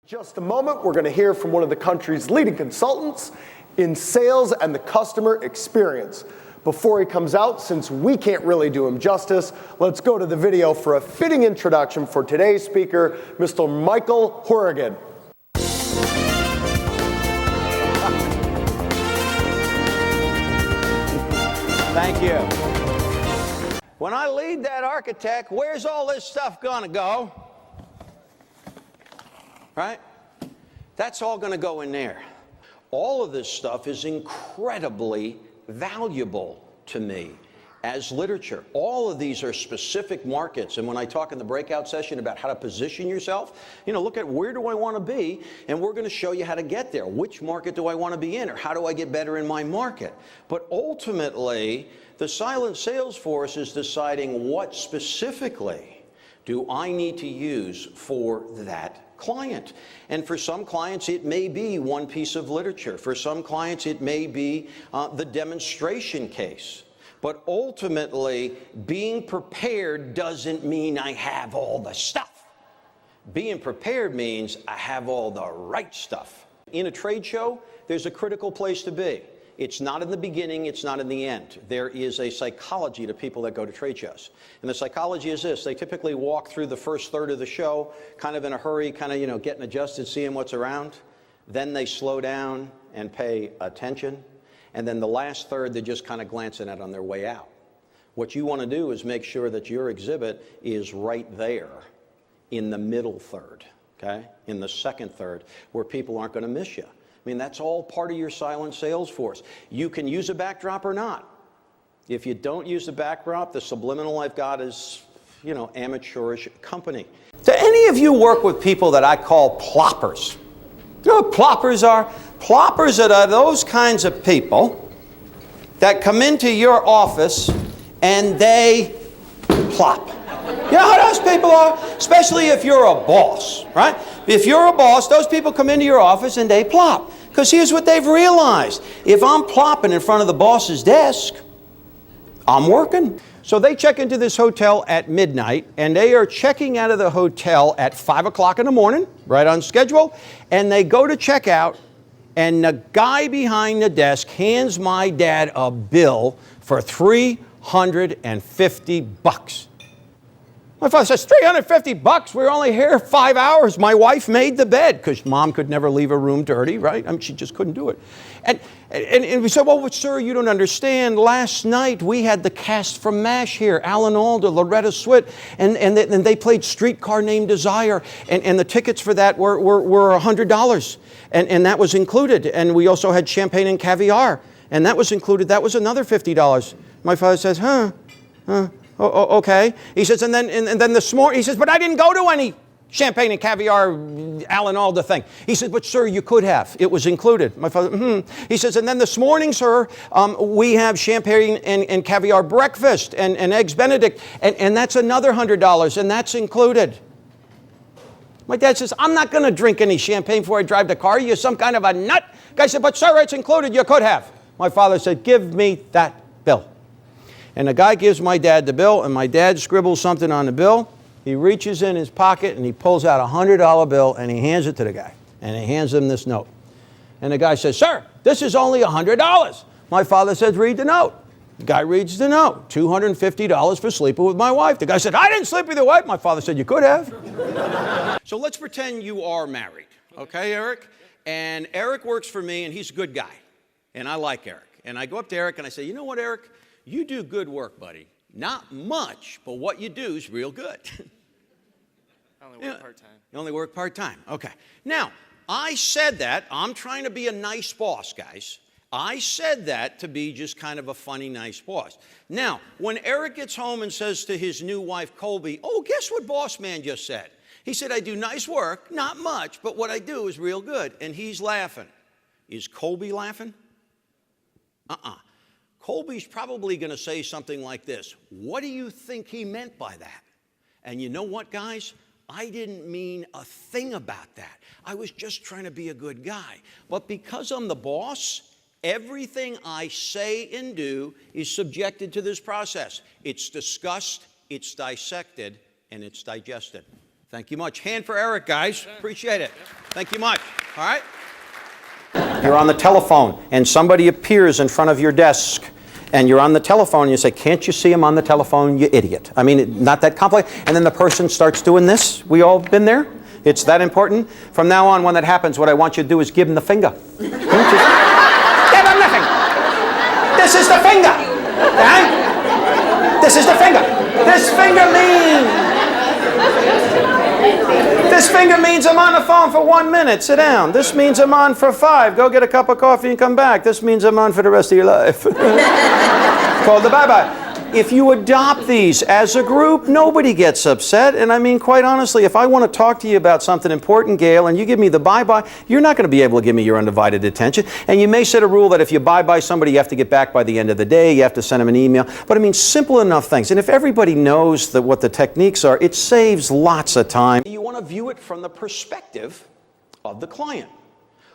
Just a moment, we're going to hear from one of the country's leading consultants in sales and the customer experience. Before he comes out, since we can't really do him justice, let's go to the video for a fitting introduction for today's speaker, Mr. Michael Hourigan. Thank you. When I lead that architect, where's all this stuff going to go? Right? That's all going to go in there. All of this stuff is incredibly valuable to me as literature. All of these are specific markets. And when I talk in the breakout session about how to position yourself, look at where do I want to be, and we're going to show you how to get there. Which market do I want to be in, or how do I get better in my market? But ultimately, the silent sales force is deciding what specifically do I need to use for that client. And for some clients, it may be one piece of literature. For some clients, it may be the demonstration case. But ultimately, being prepared doesn't mean I have all the stuff. Being prepared means I have all the right stuff. In a trade show, there's a critical place to be. It's not in the beginning, it's not in the end. There is a psychology to people that go to trade shows. And the psychology is this: they typically walk through the first third of the show, kind of in a hurry, kind of, getting adjusted, seeing what's around. Then they slow down and pay attention. And then the last third, they're just kind of glancing at on their way out. What you want to do is make sure that your exhibit is right there in the middle third, okay? In the second third, where people aren't going to miss you. I mean, that's all part of your silent sales force. You can use a backdrop or not. If you don't use the backdrop, the subliminal I've got is, amateurish company. Do any of you work with people that I call ploppers? You know what ploppers are? Ploppers are those kinds of people that come into your office and they plop. You know how those people are? Especially if you're a boss, right? If you're a boss, those people come into your office and they plop. Because here's what they've realized. If I'm plopping in front of the boss's desk, I'm working. So they check into this hotel at midnight, and they are checking out of the hotel at 5 o'clock in the morning, right on schedule, and they go to check out, and the guy behind the desk hands my dad a bill for $350. My father says, $350? We were only here 5 hours. My wife made the bed, because mom could never leave a room dirty, right? I mean, she just couldn't do it. And we said, well, sir, you don't understand. Last night we had the cast from MASH here, Alan Alda, Loretta Swit, and they played Streetcar Named Desire, and the tickets for that were $100, and that was included. And we also had champagne and caviar, and that was included. That was another $50. My father says, Oh, okay. He says, and then this morning, he says, but I didn't go to any champagne and caviar, Alan Alda thing. He said, but sir, you could have. It was included. My father, He says, and then this morning, sir, we have champagne and caviar breakfast and eggs Benedict, and that's another $100, and that's included. My dad says, I'm not going to drink any champagne before I drive the car. You're some kind of a nut. Guy said, but sir, it's included. You could have. My father said, give me that bill. And the guy gives my dad the bill, and my dad scribbles something on the bill. He reaches in his pocket, and he pulls out a $100 bill, and he hands it to the guy. And he hands him this note. And the guy says, sir, this is only $100. My father says, read the note. The guy reads the note. $250 for sleeping with my wife. The guy said, I didn't sleep with your wife. My father said, you could have. So let's pretend you are married. Okay, Eric? And Eric works for me, and he's a good guy. And I like Eric. And I go up to Eric, and I say, you know what, Eric? You do good work, buddy. Not much, but what you do is real good. I only work part-time. You only work part-time. Okay. Now, I said that. I'm trying to be a nice boss, guys. I said that to be just kind of a funny, nice boss. Now, when Eric gets home and says to his new wife, Colby, oh, guess what boss man just said? He said, I do nice work, not much, but what I do is real good. And he's laughing. Is Colby laughing? Colby's probably going to say something like this. What do you think he meant by that? And you know what, guys? I didn't mean a thing about that. I was just trying to be a good guy. But because I'm the boss, everything I say and do is subjected to this process. It's discussed, it's dissected, and it's digested. Thank you much. Hand for Eric, guys. Appreciate it. Thank you much. All right? You're on the telephone, and somebody appears in front of your desk, and you're on the telephone, and you say, can't you see him on the telephone, you idiot? I mean, not that complicated. And then the person starts doing this. We all been there? It's that important. From now on, when that happens, what I want you to do is give him the finger. Give him the finger. This is the finger. Right? This is the finger. This finger means I'm on the phone for 1 minute. Sit down. This means I'm on for 5. Go get a cup of coffee and come back. This means I'm on for the rest of your life. Called the bye-bye. If you adopt these as a group, nobody gets upset. And I mean, quite honestly, if I want to talk to you about something important, Gail, and you give me the bye-bye, you're not going to be able to give me your undivided attention. And you may set a rule that if you bye-bye somebody, you have to get back by the end of the day. You have to send them an email. But I mean, simple enough things. And if everybody knows what the techniques are, it saves lots of time. You want to view it from the perspective of the client.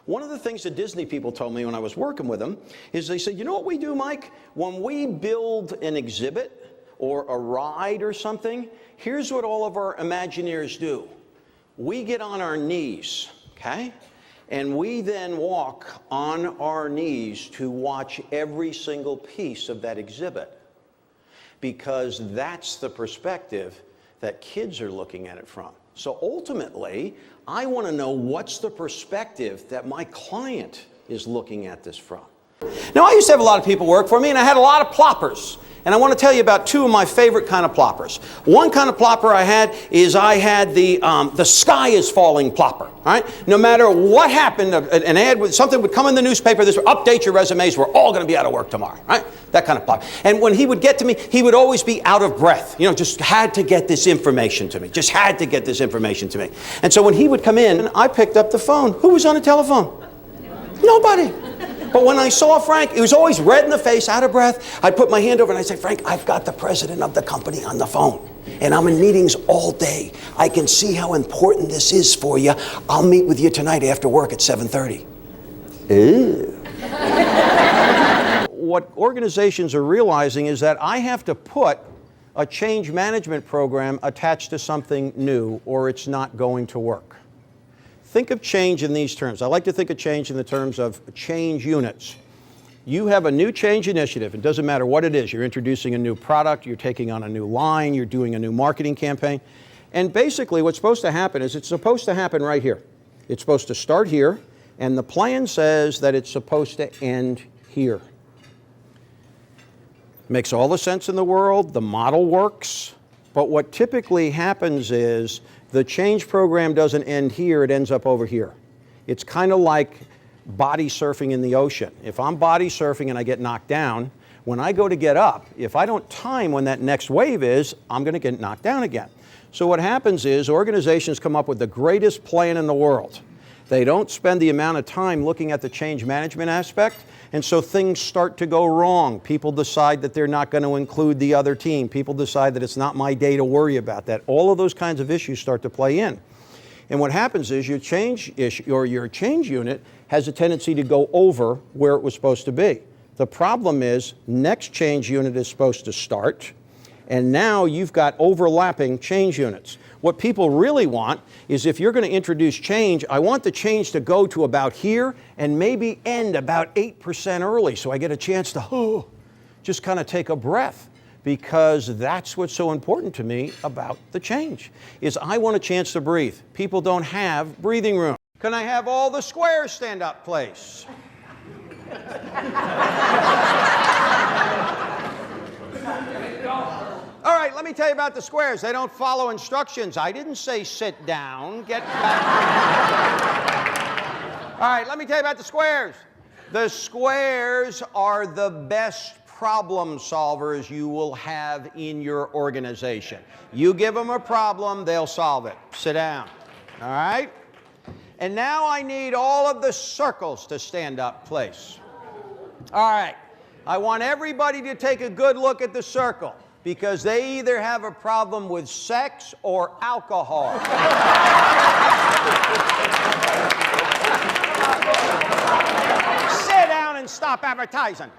One of the things that Disney people told me when I was working with them is they said, you know what we do, Mike? When we build an exhibit or a ride or something, here's what all of our Imagineers do. We get on our knees, okay? And we then walk on our knees to watch every single piece of that exhibit, because that's the perspective that kids are looking at it from. So ultimately, I want to know what's the perspective that my client is looking at this from. Now, I used to have a lot of people work for me, and I had a lot of ploppers. And I want to tell you about 2 of my favorite kind of ploppers. One kind of plopper I had the sky is falling plopper. All right? No matter what happened, an ad, something would come in the newspaper, this would update your resumes, we're all going to be out of work tomorrow. Right? That kind of plopper. And when he would get to me, he would always be out of breath. You know, just had to get this information to me. Just had to get this information to me. And so when he would come in, I picked up the phone. Who was on the telephone? Nobody. But when I saw Frank, he was always red in the face, out of breath. I'd put my hand over and I'd say, Frank, I've got the president of the company on the phone. And I'm in meetings all day. I can see how important this is for you. I'll meet with you tonight after work at 7:30. Ew. What organizations are realizing is that I have to put a change management program attached to something new, or it's not going to work. Think of change in these terms. I like to think of change in the terms of change units. You have a new change initiative. It doesn't matter what it is. You're introducing a new product, you're taking on a new line, you're doing a new marketing campaign. And basically what's supposed to happen is it's supposed to happen right here. It's supposed to start here, and the plan says that it's supposed to end here. Makes all the sense in the world. The model works. But what typically happens is the change program doesn't end here, it ends up over here. It's kind of like body surfing in the ocean. If I'm body surfing and I get knocked down, when I go to get up, if I don't time when that next wave is, I'm going to get knocked down again. So what happens is organizations come up with the greatest plan in the world. They don't spend the amount of time looking at the change management aspect, and so things start to go wrong. People decide that they're not going to include the other team. People decide that it's not my day to worry about that. All of those kinds of issues start to play in. And what happens is your change issue, or your change unit, has a tendency to go over where it was supposed to be. The problem is, next change unit is supposed to start, and now you've got overlapping change units. What people really want is, if you're going to introduce change, I want the change to go to about here and maybe end about 8% early, so I get a chance to just kind of take a breath, because that's what's so important to me about the change, is I want a chance to breathe. People don't have breathing room. Can I have all the squares stand up, please? All right, let me tell you about the squares. They don't follow instructions. I didn't say sit down, get back. All right, let me tell you about the squares. The squares are the best problem solvers you will have in your organization. You give them a problem, they'll solve it. Sit down. All right? And now I need all of the circles to stand up, please. All right. I want everybody to take a good look at the circle, because they either have a problem with sex or alcohol. Sit down and stop advertising.